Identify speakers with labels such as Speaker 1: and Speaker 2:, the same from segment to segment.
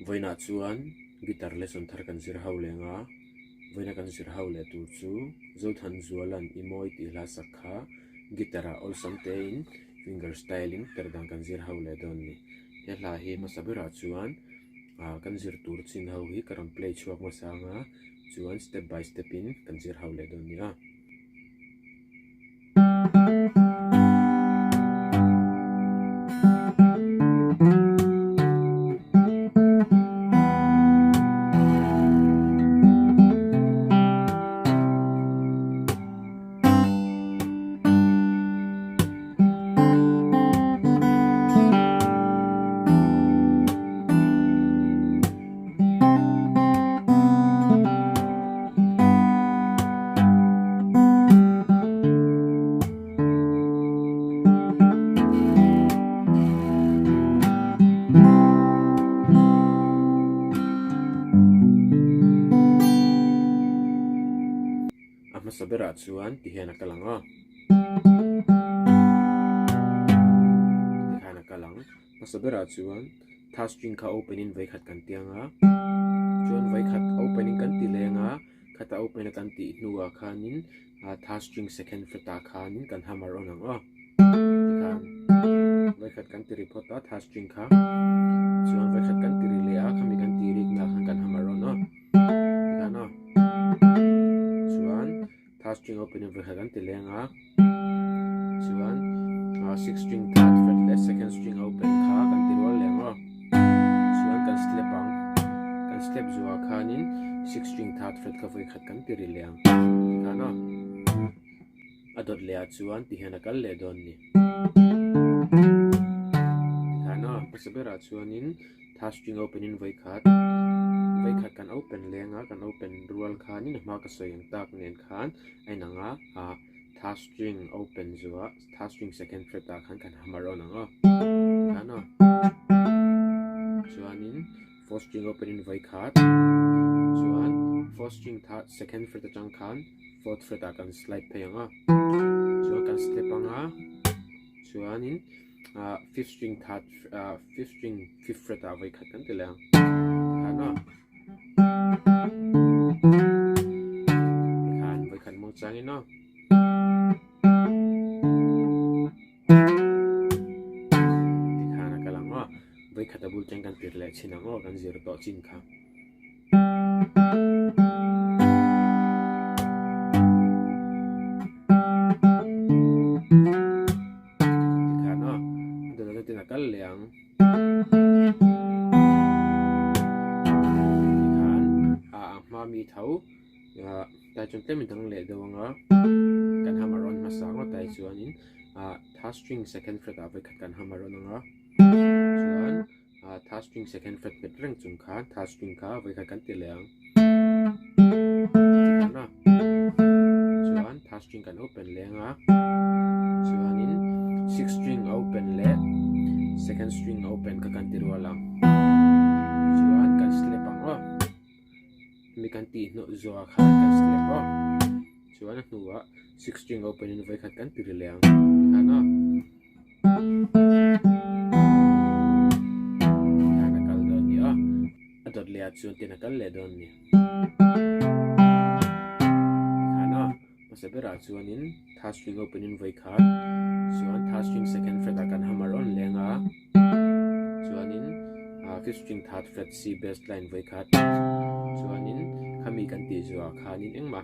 Speaker 1: voina chuan guitar lesson thar kan zir ho lenga voina kan zir ho le tu chu Zothanzuala i mawi ti hla sakha gitara ol samte in fingerstyling perdang kan zir ho le don ni he hla hi masabira chuan kan zir tur chin ho hi karam play chuak ma sanga chuan step by step in kan zir ho le don ni a masabira chuan ti hian akalanga ti hian akalang masabira chuan tha string kha opening vai khat kan tianga chuan vai khat opening kan ti lenga khata open kan ti nuwa khanin tha string second fret a khanin kan hammer on anga ti khan vai khat kan ti report a tha string kha chuan vai khat kan ti rile a khami kan ti rik na khan kan hammer on a ti khan a third string open in kan ti lenga chuan 6 string third fret le second string open kha kan ti rol lenga chuan kan step zuwa khanin 6 string third fret ka voi khat kan ti ri leng kana adot le a chuan ti hian akal le don ni kana pasabera chuanin third string open in voi khat kan open lenga kan open rual khanin ma ka soyang tak nen khan ainanga third string open zuwa third string second fret a khan kan hammer on anga kana chuanin fourth string open in voi khat chuan fourth string third second fret a chang khan fourth fret a kan slide phe anga chuan kan step anga chuanin fifth string fifth fret a voi khat kan ti leng kana changin no dikhana kalango vai khatabul chang kan tirle chinango kan zir to chin kha dikhana dole tina kal leang dikhan ma mi thau tai chun tlem dang le dawanga kan hammer on masanga tai chuanin third string second fret a vai khat kan hammer on anga chuan third string second fret bet reng chung kha third string kha vai khat kan ti leang tikana chuan third string kan open lenga chuanin 6 string open le second string open ka kan ti rualang chuan kan slip anga mi kan ti no zuwa kha kan slip o chuan a hnuwa 6 string open in vai khat kan ti rileang tikana kana kal don ni a adot le a chuan tina kal le don ni kana masabera chuanin third string open in vai khat chuan third string second fret a kan hammer on lenga chuanin fifth string third fret C bass line vai khat chuanin khami kan ti zuwa khanin engma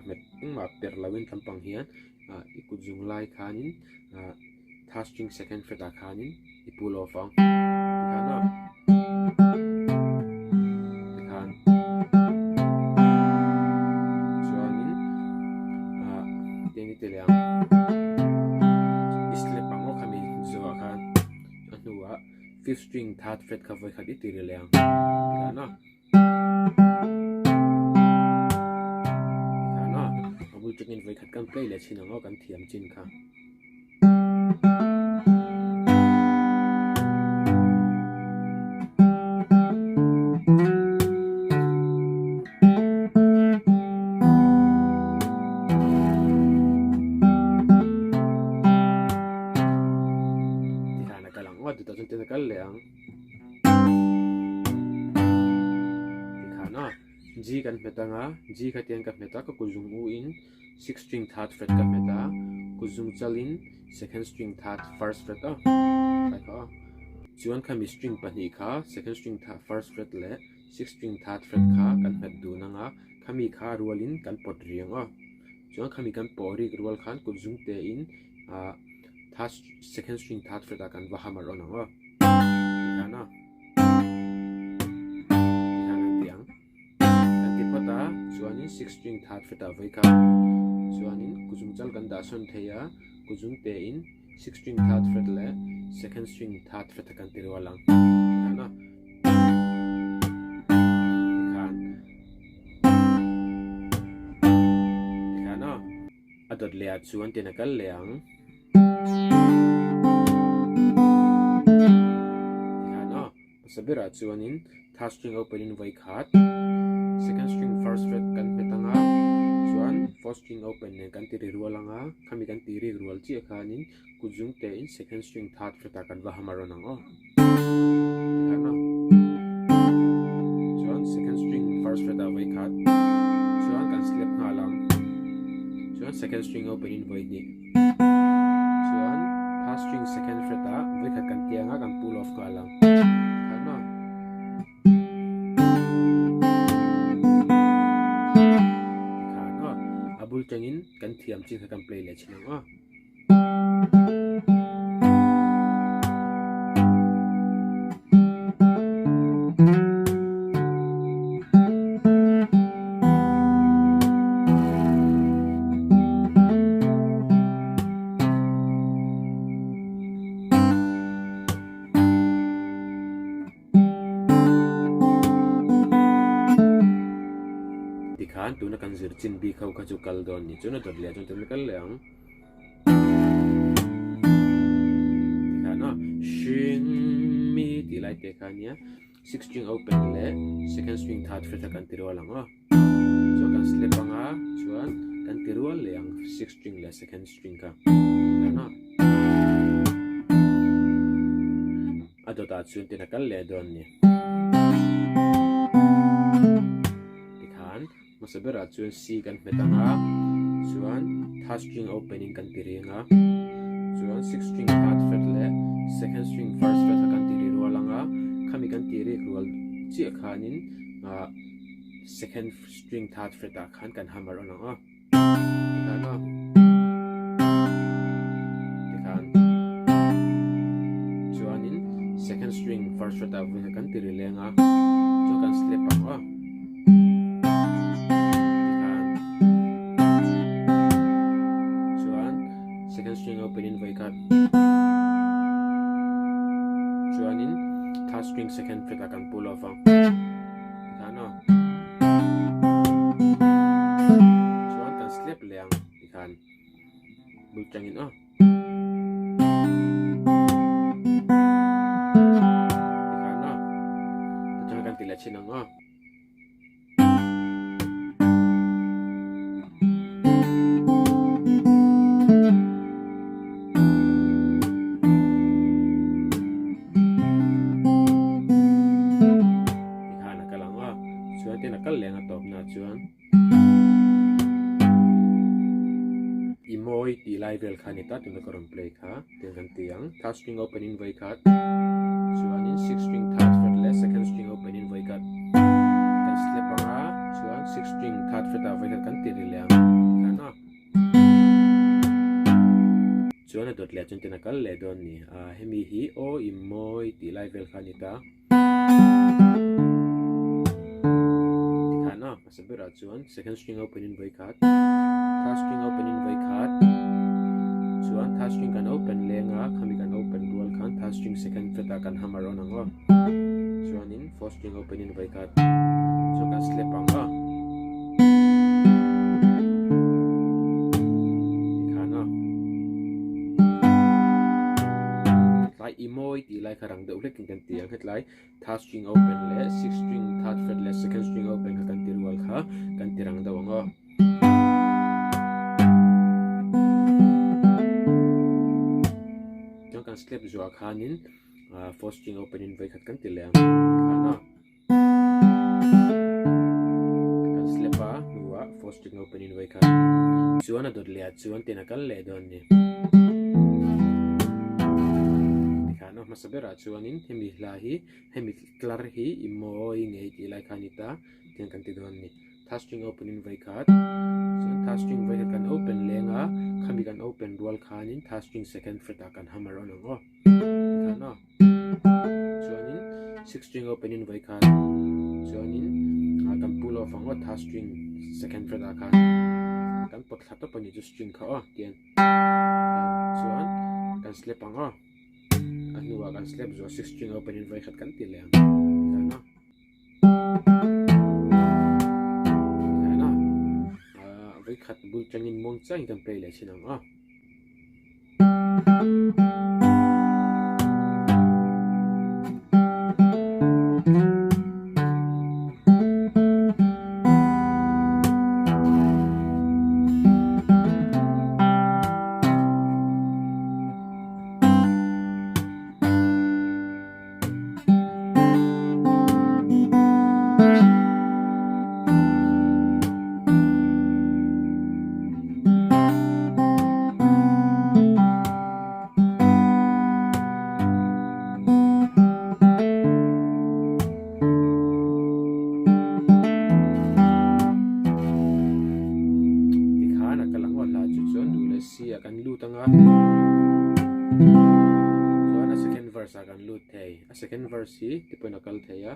Speaker 1: per lawin tlampang hian ikuzung lai khanin third string second fret a khanin ipul off ang tikana tikhan chuanin teni teleang slip pango khami zuwa khan anuwa fifth string third fret ka voi khat I ti leang tikana chungin vai khat kan play le chinango kan thiam chin kha dikana kalang wa 2010 kal leang G kan meta nga G khatian ka meta ka kuzung u in 6 string third fret ka meta kuzung chalin second string third first fret kai ka chuan khami string pani kha second string third first fret le 6 string third fret kha kan met du na nga khami kha rualin kan pot riang chuan khami kan pori rual khan kuzung te in third second string third fret kan va hamar on kana chuanin 6 string third fret a vai ka chuanin kuzung chal kan da son theya kuzung te in 6 string third fret le second string third fret kan tirwalang kana kana adot le chuan te nakal leang kana sabira chuanin third string open in vai khat second string first fret kan petanga chuan fourth string open ne kan tiri rualanga khami kan tiri rual chi khanin kuzung te in second string third fret kan va hamaronang kana chuan second string first fret vai khat chuan kan slip ngalang chuan second string open in vai ni chuan third string second fret vai khat kan tianga kan pull off ngalang kana abul tengin kan thiam chi kan play le chinang dikhan tu na kan zirchin bi khau kha chu kal don ni chuna dot le chun te kal leang dikhana string mi ti lai te khania 6 string open le second string third fret kan tirwalang so kan slip anga chuan kan tirwal leang 6 string le second string ka dikhana adota chun te nakal le don ni masabera chuan C kan metanga chuan third string opening kan tiringa chuan 6 string third fret le second string first fret kan tiri rualanga khami kan tiri rual chi khanin second string third fret khan kan hamar onanga kana dikhan chuanin second string first fret kan tiri lenga chu kan slip anga second string open in vai khat chuanin third string second fret kan pull off kana chuan kan slip leang dikhan bul changin dikhan tachang kan tila chinang chuan imoi ti lai vel khanita tu na karon play kha ten kan tiang third string open in vai khat chuan in 6 string third fret le second string open in vai khat kan slip anga chuan 6 string third fret vai khat kan tiri leang kana chuan dot le chun ten kal le don ni hemi hi o imoi ti lai vel khanita sabira chuan second string open in vai khat third string open in vai khat chuan third string kan open lenga khami kan open dual khan third string second fret kan hamar on chuan in fourth string open in vai khat so kan slip anga dikhana lai imoi ti lai kharang de ulek kan tiang hetlai third string open le 6 string third fret le second string open kan tirwal kha kan tirang dawanga jong kan slip zua khanin fourth string open in vai khat kan tilang kana chuan a dot le chuan tin a kal le don ni tikha no masabera chuanin hemi hla hi hemi tlar hi imoi ngei ti lai khanita tin kan ti don ni third string open in vai khat chuan third string vai kan open lenga khami kan open dual khanin third string second fret a kan hammer on ngo tikha no chuanin sixth string open in vai khat chuanin kan pull off ango third string second fret a khan kan pot thlat up ani chu string kha tian chuan kan slap ango anuwa kan slap zo sixth string open in vai khat kan ti leng tikha no vai khat bul changin mong chang kan play le chinang kan lut anga chuan a second verse a kan lut thei a second verse hi tipoi nakal theia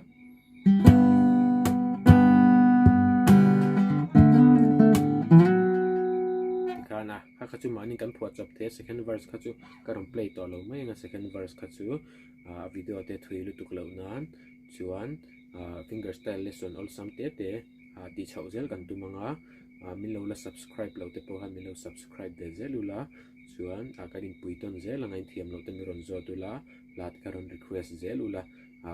Speaker 1: tikana kha chu mani kan phuat chap the second verse kha chu karon play to lo mai nga second verse kha chu video te thui lu tuk lo nan chuan fingerstyle lesson all sam te ti chho zel kan tu manga min lo la subscribe lo te po han min lo subscribe de zelula chuan karin puiton zel angai thiam lo te mi ron zo tu la lat karon request zelula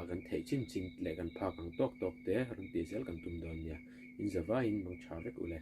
Speaker 1: kan thei chin le kan pha kang tok te ron ti zel kan tum don ya in zawa in mong tha vek ule